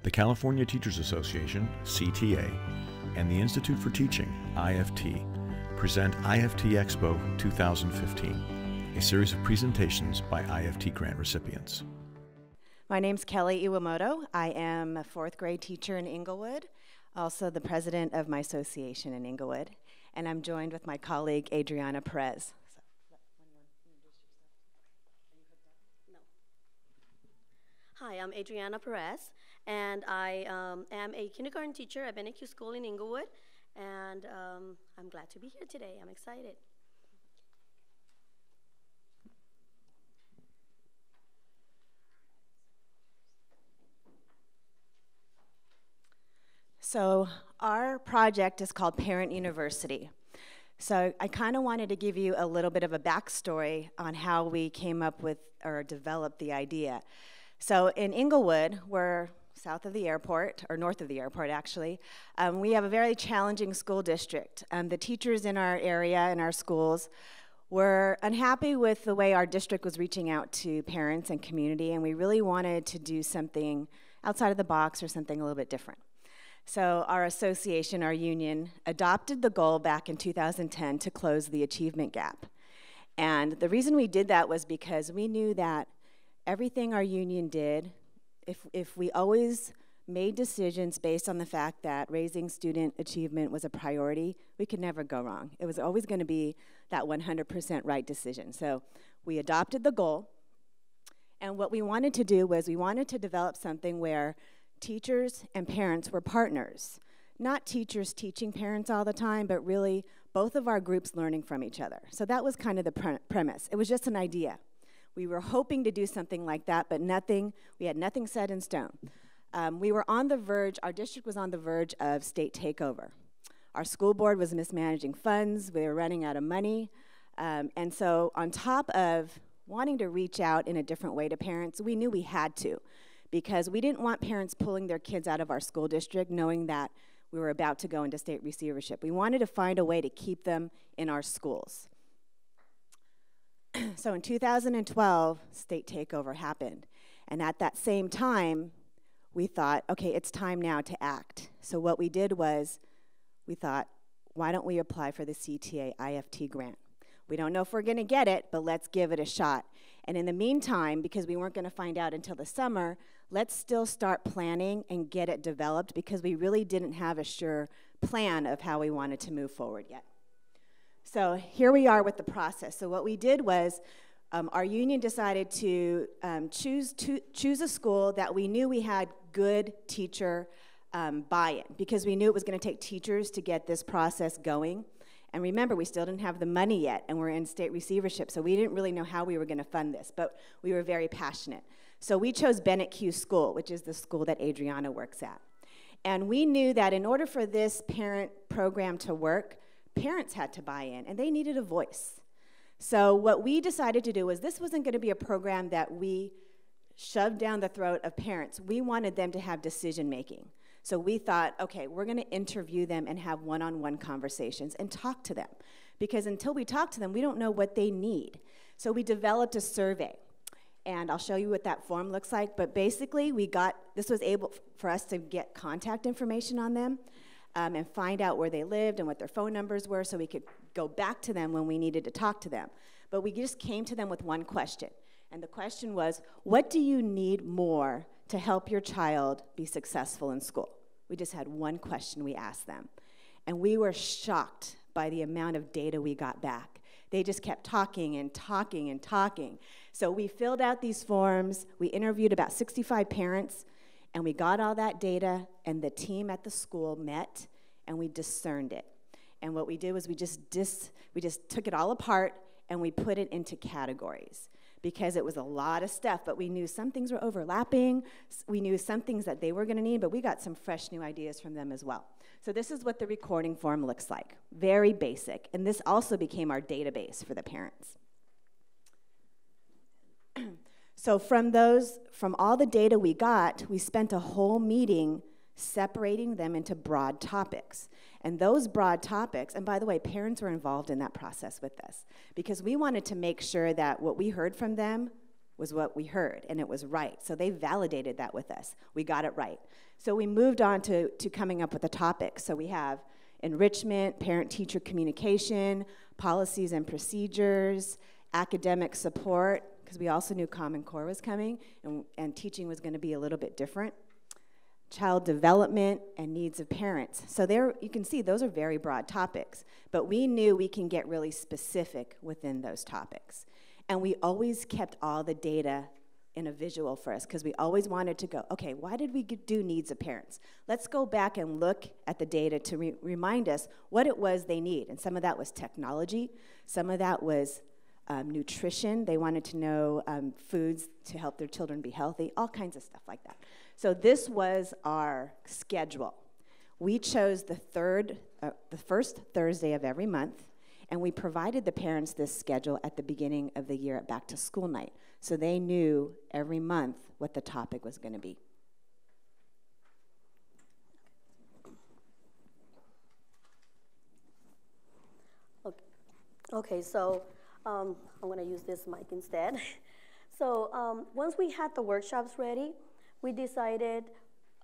The California Teachers Association, CTA, and the Institute for Teaching, IFT, present IFT Expo 2015, a series of presentations by IFT Grant recipients. My name's Kelly Iwamoto. I am a fourth grade teacher in Inglewood, also the president of my association in Inglewood, and I'm joined with my colleague Adriana Perez. Hi, I'm Adriana Perez, and I am a kindergarten teacher at Bennett-Kew School in Inglewood, and I'm glad to be here today. I'm excited. So our project is called Parent University. So I kind of wanted to give you a little bit of a backstory on how we came up with or developed the idea. So in Inglewood, we're south of the airport, or north of the airport actually, we have a very challenging school district. The teachers in our area, in our schools, were unhappy with the way our district was reaching out to parents and community, and we really wanted to do something outside of the box or something a little bit different. So our association, our union, adopted the goal back in 2010 to close the achievement gap. And the reason we did that was because we knew that everything our union did, if we always made decisions based on the fact that raising student achievement was a priority, we could never go wrong. It was always going to be that 100% right decision. So we adopted the goal, and what we wanted to do was we wanted to develop something where teachers and parents were partners. Not teachers teaching parents all the time, but really both of our groups learning from each other. So that was kind of the premise. It was just an idea. We were hoping to do something like that, but we had nothing set in stone. We were on the verge, our district was on the verge of state takeover. Our school board was mismanaging funds, we were running out of money, and so on top of wanting to reach out in a different way to parents, we knew we had to, because we didn't want parents pulling their kids out of our school district knowing that we were about to go into state receivership. We wanted to find a way to keep them in our schools. So in 2012, state takeover happened. And at that same time, we thought, okay, it's time now to act. So what we did was, we thought, why don't we apply for the CTA IFT grant? We don't know if we're gonna get it, but let's give it a shot. And in the meantime, because we weren't gonna find out until the summer, let's still start planning and get it developed, because we really didn't have a sure plan of how we wanted to move forward yet. So here we are with the process. So what we did was our union decided to choose a school that we knew we had good teacher buy-in, because we knew it was going to take teachers to get this process going. And remember, we still didn't have the money yet, and we're in state receivership, so we didn't really know how we were going to fund this, but we were very passionate. So we chose Bennett-Kew School, which is the school that Adriana works at. And we knew that in order for this parent program to work, parents had to buy in, and they needed a voice. So what we decided to do was, this wasn't going to be a program that we shoved down the throat of parents. We wanted them to have decision-making. So we thought, okay, we're going to interview them and have one-on-one conversations and talk to them. Because until we talk to them, we don't know what they need. So we developed a survey. And I'll show you what that form looks like. But basically, this was able for us to get contact information on them, and find out where they lived and what their phone numbers were, so we could go back to them when we needed to talk to them. But we just came to them with one question. And the question was, what do you need more to help your child be successful in school? We just had one question we asked them. And we were shocked by the amount of data we got back. They just kept talking and talking and talking. So we filled out these forms. We interviewed about 65 parents. And we got all that data, and the team at the school met, and we discerned it. And what we did was we just took it all apart, and we put it into categories, because it was a lot of stuff, but we knew some things were overlapping. We knew some things that they were going to need, but we got some fresh new ideas from them as well. So this is what the recording form looks like. Very basic. And this also became our database for the parents. So from all the data we got, we spent a whole meeting separating them into broad topics. And those broad topics, and by the way, parents were involved in that process with us, because we wanted to make sure that what we heard from them was what we heard, and it was right. So they validated that with us. We got it right. So we moved on to coming up with a topic. So we have enrichment, parent-teacher communication, policies and procedures, academic support, because we also knew Common Core was coming, and teaching was going to be a little bit different. Child development and needs of parents. So there, you can see those are very broad topics, but we knew we can get really specific within those topics. And we always kept all the data in a visual for us, because we always wanted to go, okay, why did we do needs of parents? Let's go back and look at the data to remind us what it was they need. And some of that was technology, some of that was nutrition. They wanted to know foods to help their children be healthy, all kinds of stuff like that. So this was our schedule. We chose the first Thursday of every month, and we provided the parents this schedule at the beginning of the year at back to school night. So they knew every month what the topic was going to be. Okay, so I'm going to use this mic instead. So once we had the workshops ready, we decided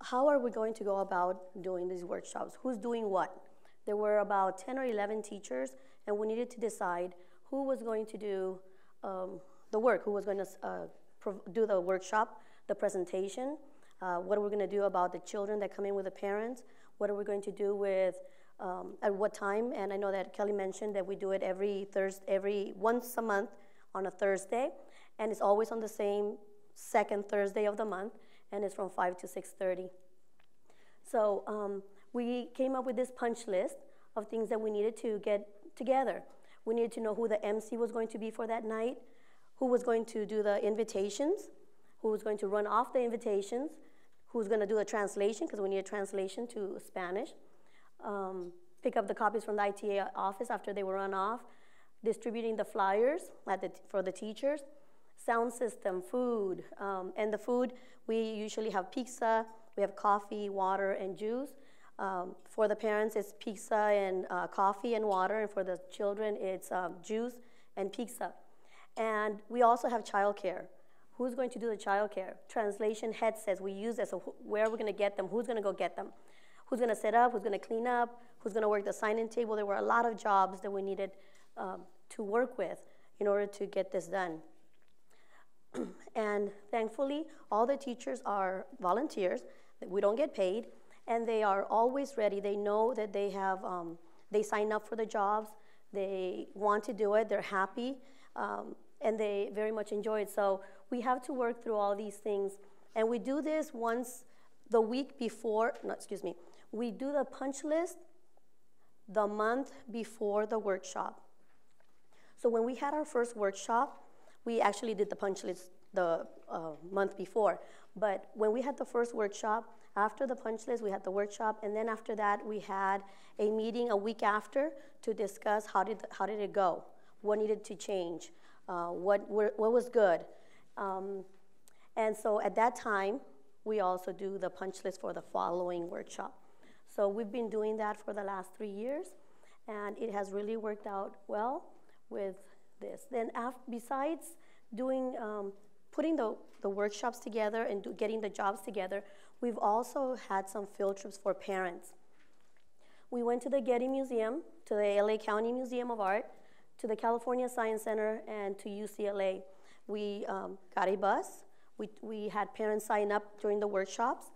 how are we going to go about doing these workshops? Who's doing what? There were about 10 or 11 teachers, and we needed to decide who was going to do the work, who was going to do the workshop, the presentation, what are we going to do about the children that come in with the parents, what are we going to do with, at what time, and I know that Kelly mentioned that we do it once a month on a Thursday, and it's always on the same second Thursday of the month, and it's from 5 to 6:30. So we came up with this punch list of things that we needed to get together. We needed to know who the MC was going to be for that night, who was going to do the invitations, who was going to run off the invitations, who was going to do the translation, because we need a translation to Spanish, pick up the copies from the ITA office after they were run off, distributing the flyers for the teachers, sound system, food, and the food, we usually have pizza, we have coffee, water, and juice. For the parents, it's pizza and coffee and water, and for the children, it's juice and pizza. And we also have childcare. Who's going to do the childcare? Translation headsets we use it, so where are we going to get them? Who's going to go get them? Who's going to set up? Who's going to clean up? Who's going to work the sign-in table? There were a lot of jobs that we needed to work with in order to get this done. And thankfully, all the teachers are volunteers. We don't get paid, and they are always ready. They know that they have, they sign up for the jobs. They want to do it. They're happy, and they very much enjoy it. So we have to work through all these things, and we do this once the week before, we do the punch list the month before the workshop. So when we had our first workshop, we actually did the punch list the month before. But when we had the first workshop, after the punch list, we had the workshop, and then after that, we had a meeting a week after to discuss how did it go, what needed to change, what was good. And so at that time, we also do the punch list for the following workshop. So we've been doing that for the last 3 years, and it has really worked out well with this. Then besides doing, putting the workshops together and getting the jobs together, we've also had some field trips for parents. We went to the Getty Museum, to the LA County Museum of Art, to the California Science Center, and to UCLA. We got a bus. We had parents sign up during the workshops.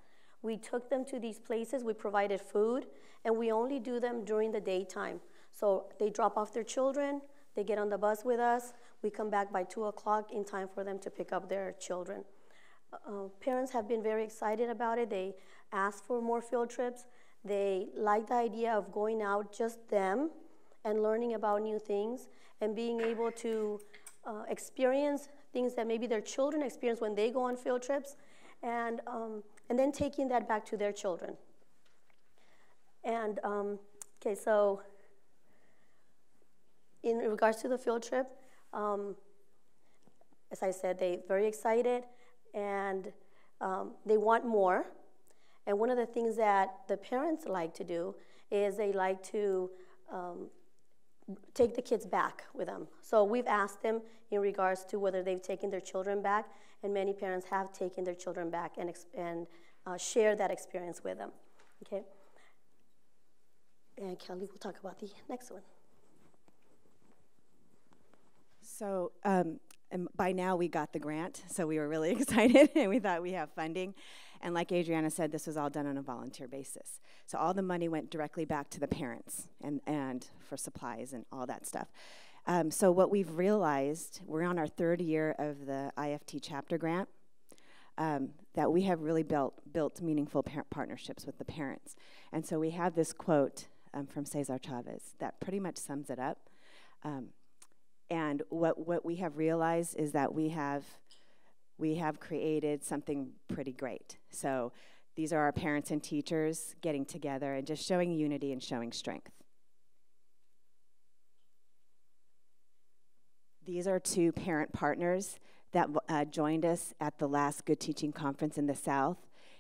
We took them to these places. We provided food, and we only do them during the daytime. So they drop off their children. They get on the bus with us. We come back by 2 o'clock in time for them to pick up their children. Parents have been very excited about it. They ask for more field trips. They like the idea of going out, just them, and learning about new things and being able to experience things that maybe their children experience when they go on field trips, and then taking that back to their children. And okay, so in regards to the field trip, as I said, they're very excited, and they want more. And one of the things that the parents like to do is they like to take the kids back with them. So we've asked them in regards to whether they've taken their children back, and many parents have taken their children back and share that experience with them. Okay. And Kelly will talk about the next one. So and by now we got the grant, so we were really excited, and we thought we have funding. And like Adriana said, this was all done on a volunteer basis. So all the money went directly back to the parents and for supplies and all that stuff. So what we've realized, we're on our 3rd year of the IFT chapter grant, that we have really built meaningful partnerships with the parents. And so we have this quote from Cesar Chavez that pretty much sums it up. And what we have realized is that we have created something pretty great. So these are our parents and teachers getting together and just showing unity and showing strength. These are 2 parent partners that joined us at the last Good Teaching Conference in the South,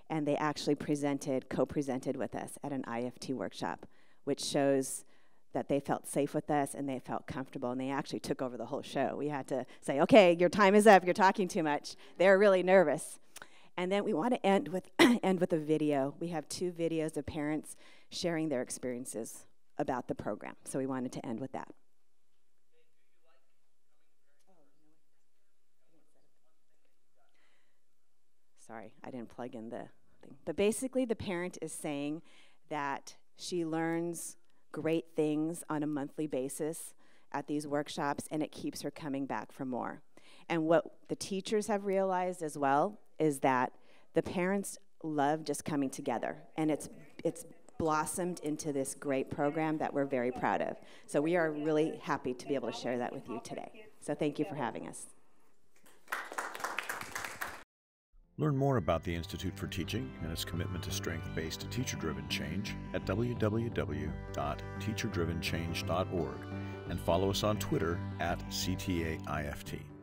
and they actually co-presented with us at an IFT workshop, which shows that they felt safe with us and they felt comfortable, and they actually took over the whole show. We had to say, okay, your time is up, you're talking too much. They're really nervous. And then we want to end with a video. We have 2 videos of parents sharing their experiences about the program, so we wanted to end with that. Sorry, I didn't plug in the thing. But basically, the parent is saying that she learns great things on a monthly basis at these workshops, and it keeps her coming back for more. And what the teachers have realized as well is that the parents love just coming together, and it's blossomed into this great program that we're very proud of. So we are really happy to be able to share that with you today. So thank you for having us. Learn more about the Institute for Teaching and its commitment to strength-based teacher-driven change at www.teacherdrivenchange.org and follow us on Twitter @CTAIFT.